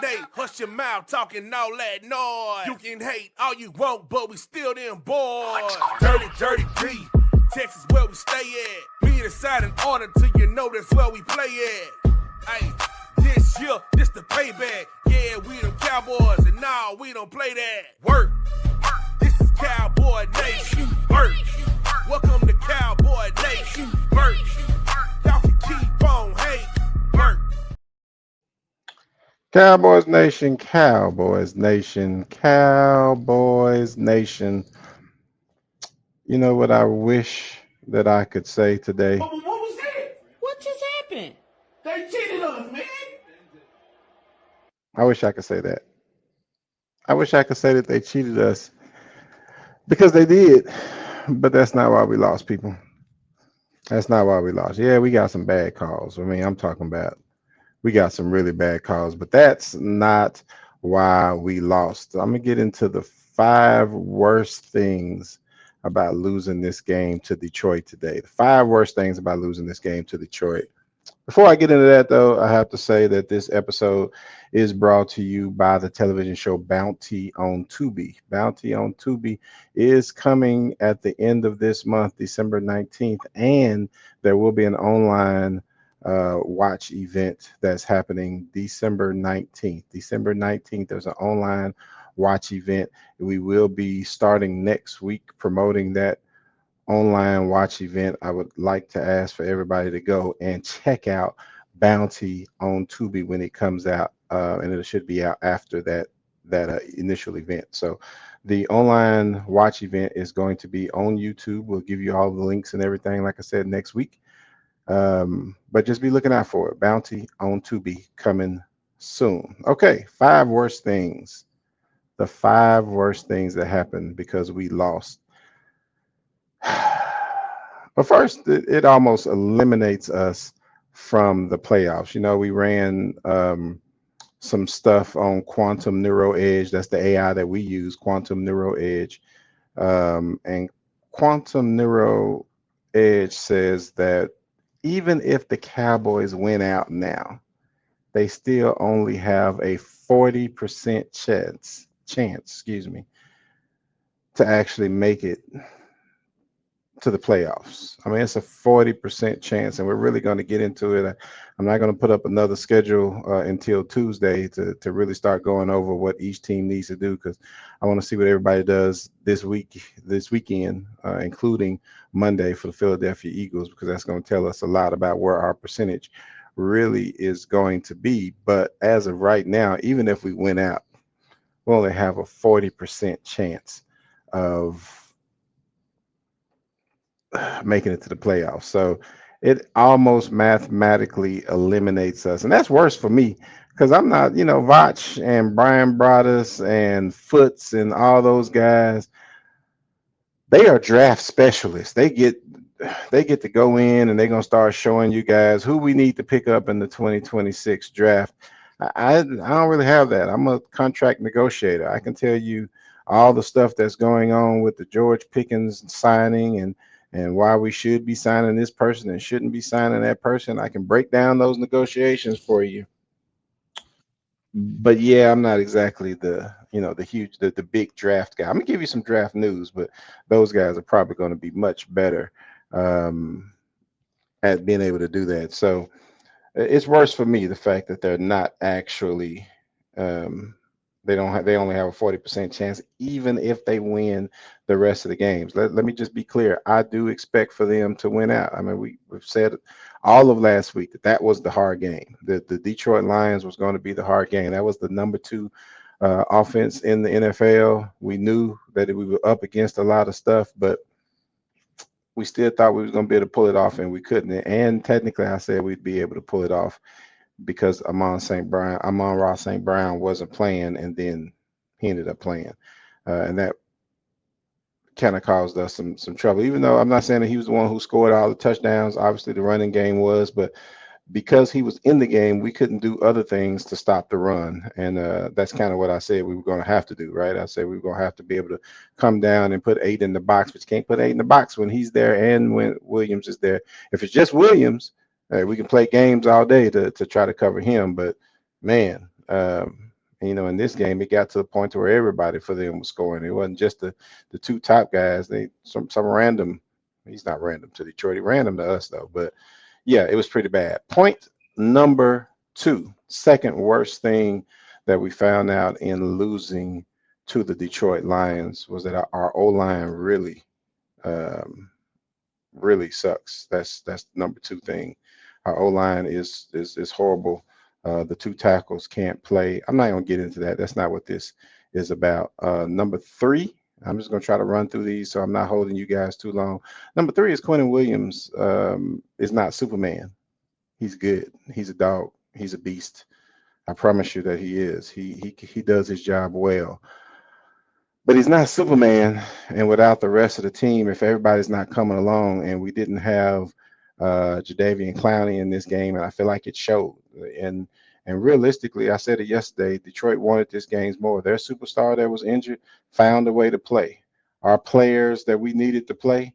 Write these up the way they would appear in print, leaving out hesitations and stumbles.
Sunday, hush your mouth, talking all that noise. You can hate all you want, but we still them boys. Dirty, dirty D, Texas where we stay at. Me decide in order till you know that's where we play at. Hey, this year, this the payback. Yeah, we them Cowboys, and nah, we don't play that. Work, this is Cowboy Nation. Work, welcome to Cowboy Nation. Work, y'all can keep on hate. Work. Cowboys Nation, Cowboys Nation, Cowboys Nation. You know what I wish that I could say today? What was that? What just happened? They cheated us, man. I wish I could say that. I wish I could say that they cheated us because they did, but that's not why we lost, people. That's not why we lost. Yeah, we got some bad calls. I mean, I'm talking about we got some really bad calls, but that's not why we lost. I'm going to get into the 5 worst things about losing this game to Detroit today. The 5 worst things about losing this game to Detroit. Before I get into that, though, I have to say that this episode is brought to you by the television show Bounty on Tubi. Bounty on Tubi is coming at the end of this month, December 19th, and there will be an online watch event that's happening December 19th. December 19th, there's an online watch event. We will be starting next week promoting that online watch event. I would like to ask for everybody to go and check out Bounty on Tubi when it comes out, and it should be out after that initial event. So the online watch event is going to be on YouTube. We'll give you all the links and everything, like I said, next week. But just be looking out for it. Bounty on Tubi coming soon. Okay, 5 worst things. The 5 worst things that happened because we lost. But first, it almost eliminates us from the playoffs. You know, we ran some stuff on Quantum Neuro Edge. That's the AI that we use, Quantum Neuro Edge. And Quantum Neuro Edge says that even if the Cowboys win out now, they still only have a 40% chance, to actually make it to the playoffs. I mean, it's a 40% chance, and we're really going to get into it. I'm not going to put up another schedule until Tuesday to really start going over what each team needs to do, because I want to see what everybody does this weekend, including Monday for the Philadelphia Eagles, because that's going to tell us a lot about where our percentage really is going to be. But as of right now, even if we win out, we only have a 40% chance of making it to the playoffs. So it almost mathematically eliminates us. And that's worse for me because I'm not, Vach and Brian Broaddus and Foots and all those guys. They are draft specialists. They get to go in and they're going to start showing you guys who we need to pick up in the 2026 draft. I don't really have that. I'm a contract negotiator. I can tell you all the stuff that's going on with the George Pickens signing and why we should be signing this person and shouldn't be signing that person. I can break down those negotiations for you. But yeah, I'm not exactly the big draft guy. I'm gonna give you some draft news, but those guys are probably going to be much better at being able to do that. So it's worse for me, the fact that they're not actually they only have a 40% chance, even if they win the rest of the games. Let me just be clear. I do expect for them to win out. I mean, we've said all of last week that was the hard game. The Detroit Lions was going to be the hard game. That was the number 2 offense in the NFL. We knew that we were up against a lot of stuff, but we still thought we was going to be able to pull it off, and we couldn't. And technically, I said we'd be able to pull it off because Amon-Ra St. Brown wasn't playing, and then he ended up playing. And that kind of caused us some trouble, even though I'm not saying that he was the one who scored all the touchdowns. Obviously, the running game was, but because he was in the game, we couldn't do other things to stop the run. And that's kind of what I said we were going to have to do, right? I said we were going to have to be able to come down and put 8 in the box, but you can't put 8 in the box when he's there and when Williams is there. If it's just Williams, we can play games all day to try to cover him. But, man, In this game, it got to the point where everybody for them was scoring. It wasn't just the two top guys. They some random. He's not random to Detroit. He random to us though. But yeah, it was pretty bad. Point number two, second worst thing that we found out in losing to the Detroit Lions was that our O line um, really sucks. That's number two thing. Our O line is horrible. The two tackles can't play. I'm not gonna get into that. That's not what this is about. Number three. I'm just gonna try to run through these so I'm not holding you guys too long. Number three is Quentin Williams. Is not Superman. He's good. He's a dog. He's a beast. I promise you that he is. He does his job well. But he's not Superman, and without the rest of the team, if everybody's not coming along, and we didn't have Jadeveon Clowney in this game, and I feel like it showed. And and realistically, I said it yesterday. Detroit wanted this game more. Their superstar that was injured found a way to play. Our players that we needed to play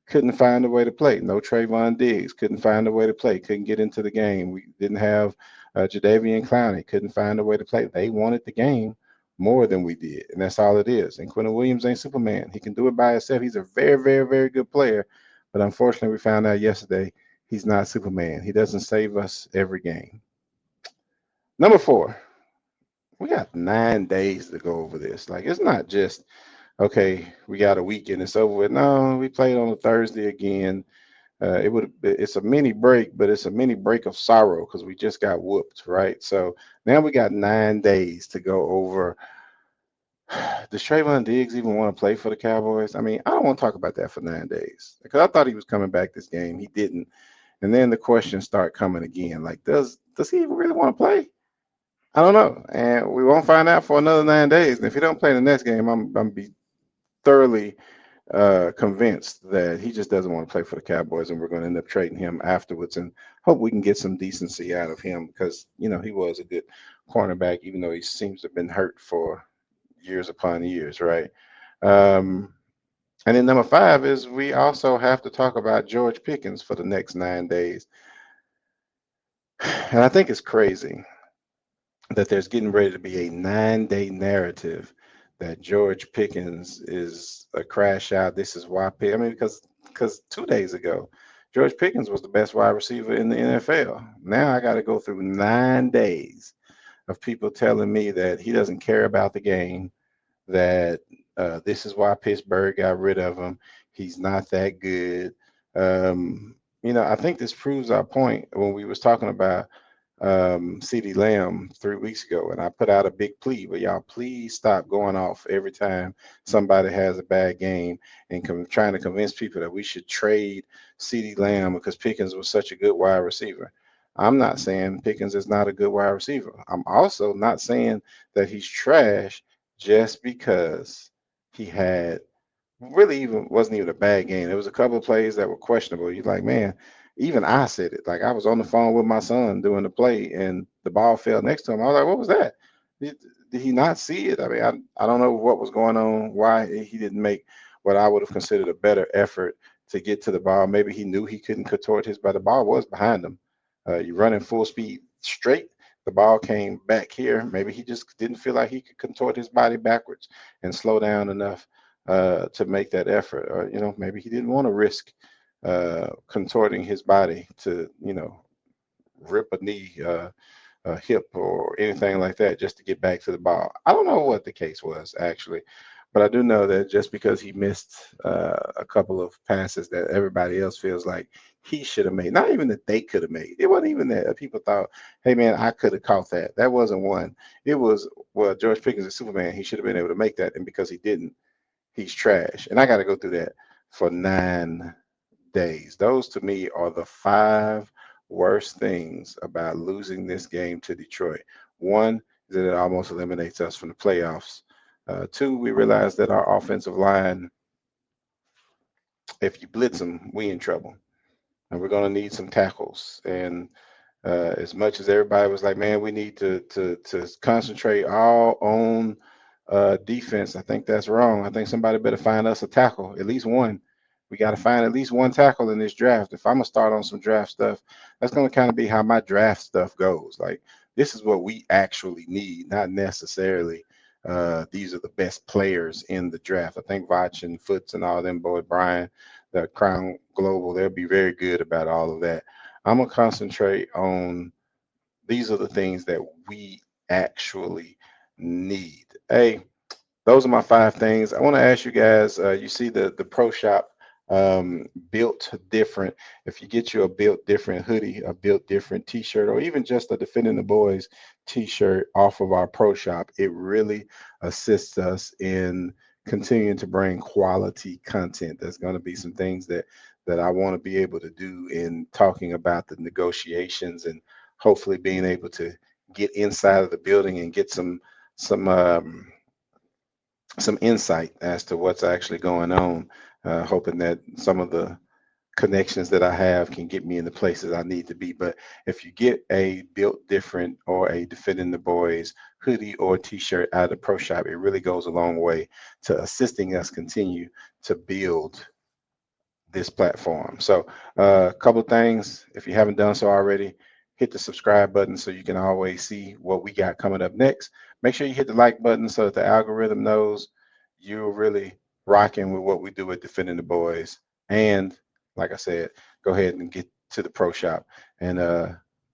couldn't find a way to play. No Trayvon Diggs couldn't find a way to play. Couldn't get into the game. We didn't have Jadeveon Clowney. Couldn't find a way to play. They wanted the game more than we did, and that's all it is. And Quentin Williams ain't Superman. He can do it by himself. He's a very, very, very good player, but unfortunately, we found out yesterday he's not Superman. He doesn't save us every game. Number four, we got 9 days to go over this. Like it's not just okay. We got a week and it's over with. No, we played on a Thursday again. It's a mini break, but it's a mini break of sorrow because we just got whooped, right? So now we got 9 days to go over. Does Trayvon Diggs even want to play for the Cowboys? I mean, I don't want to talk about that for 9 days because I thought he was coming back this game. He didn't, and then the questions start coming again. Like, does he even really want to play? I don't know, and we won't find out for another 9 days. And if he don't play the next game, I'm be thoroughly convinced that he just doesn't want to play for the Cowboys, and we're going to end up trading him afterwards. And hope we can get some decency out of him because he was a good cornerback, even though he seems to have been hurt for years upon years, right? Um, and then number five is we also have to talk about George Pickens for the next 9 days, and I think it's crazy that there's getting ready to be a 9 day narrative that George Pickens is a crash out. This is why I mean, because 2 days ago, George Pickens was the best wide receiver in the NFL. Now I got to go through 9 days of people telling me that he doesn't care about the game, that this is why Pittsburgh got rid of him. He's not that good. I think this proves our point when we was talking about CD Lamb 3 weeks ago, and I put out a big plea, but y'all please stop going off every time somebody has a bad game and trying to convince people that we should trade CD Lamb because Pickens was such a good wide receiver. I'm not saying Pickens is not a good wide receiver. I'm also not saying that he's trash just because he had really even wasn't even a bad game. There was a couple of plays that were questionable. You're like, man, even I said it. Like I was on the phone with my son doing the play, and the ball fell next to him. I was like, what was that? Did he not see it? I mean, I don't know what was going on. Why he didn't make what I would have considered a better effort to get to the ball. Maybe he knew he couldn't contort his, but the ball was behind him. You running full speed straight. The ball came back here. Maybe he just didn't feel like he could contort his body backwards and slow down enough to make that effort. Or, maybe he didn't want to risk contorting his body to, rip a knee, a hip, or anything like that just to get back to the ball. I don't know what the case was actually, but I do know that just because he missed a couple of passes that everybody else feels like he should have made, not even that they could have made. It wasn't even that people thought, hey man, I could have caught that. That wasn't one. It was, well, George Pickens is Superman. He should have been able to make that, and because he didn't, he's trash. And I got to go through that for 9 days. Those to me are the five worst things about losing this game to Detroit. One is that it almost eliminates us from the playoffs. Two, we realize that our offensive line, if you blitz them, we in trouble. And we're going to need some tackles. And as much as everybody was like, man, we need to concentrate all on defense. I think that's wrong. I think somebody better find us a tackle, at least one. We got to find at least one tackle in this draft. If I'm gonna start on some draft stuff, that's gonna kind of be how my draft stuff goes. Like This is what we actually need, not necessarily these are the best players in the draft. I think Vach and Foots and all them, boy, Brian, the Crown Global, they'll be very good about all of that. I'm going to concentrate on these are the things that we actually need. Hey, those are my 5 things. I want to ask you guys. You see the Pro Shop built different. If you get you a built different hoodie, a built different T-shirt, or even just a Defending the Boys T-shirt off of our Pro Shop, it really assists us in continuing to bring quality content. There's going to be some things that I want to be able to do in talking about the negotiations and hopefully being able to get inside of the building and get some some insight as to what's actually going on. Hoping that some of the connections that I have can get me in the places I need to be. But if you get a built different or a Defending the Boys hoodie or t-shirt out of the Pro Shop, it really goes a long way to assisting us continue to build this platform. So a couple of things, if you haven't done so already, hit the subscribe button so you can always see what we got coming up next. Make sure you hit the like button so that the algorithm knows you're really rocking with what we do at Defending the Boys. And like I said, go ahead and get to the Pro Shop and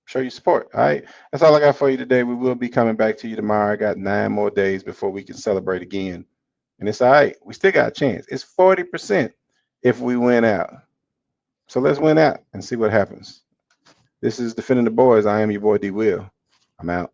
show your support. All right, that's all I got for you today. We will be coming back to you tomorrow. I got 9 more days before we can celebrate again, and it's all right. We still got a chance. It's 40% if we win out. So let's win out and see what happens. This is Defending the Boys. I am your boy D Will. I'm out.